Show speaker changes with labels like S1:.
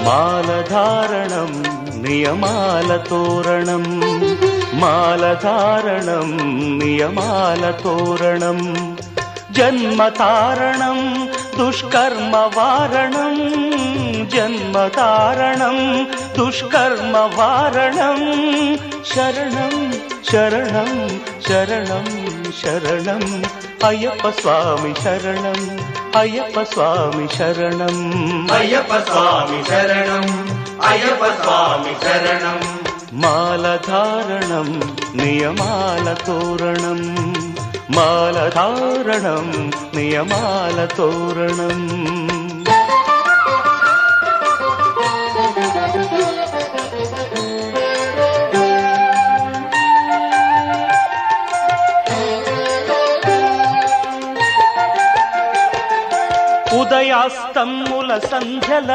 S1: మాలధారణం నియమాల తోరణం, మాలధారణం నియమాల తోరణం, జన్మతారణం దుష్కర్మ వారణం, జన్మతారణం దుష్కర్మ వారణం, శరణం శరణం శరణం శరణం అయ్యప్ప స్వామి శరణం, అయ్యప్ప స్వామి శరణం,
S2: అయ్యప్ప స్వామి శరణం, అయ్యప్ప స్వామి శరణం.
S1: మాలధారణం నియమాల తోరణం, మాలధారణం నియమాల తోరణం. ఉదయాస్తముల సంధ్యల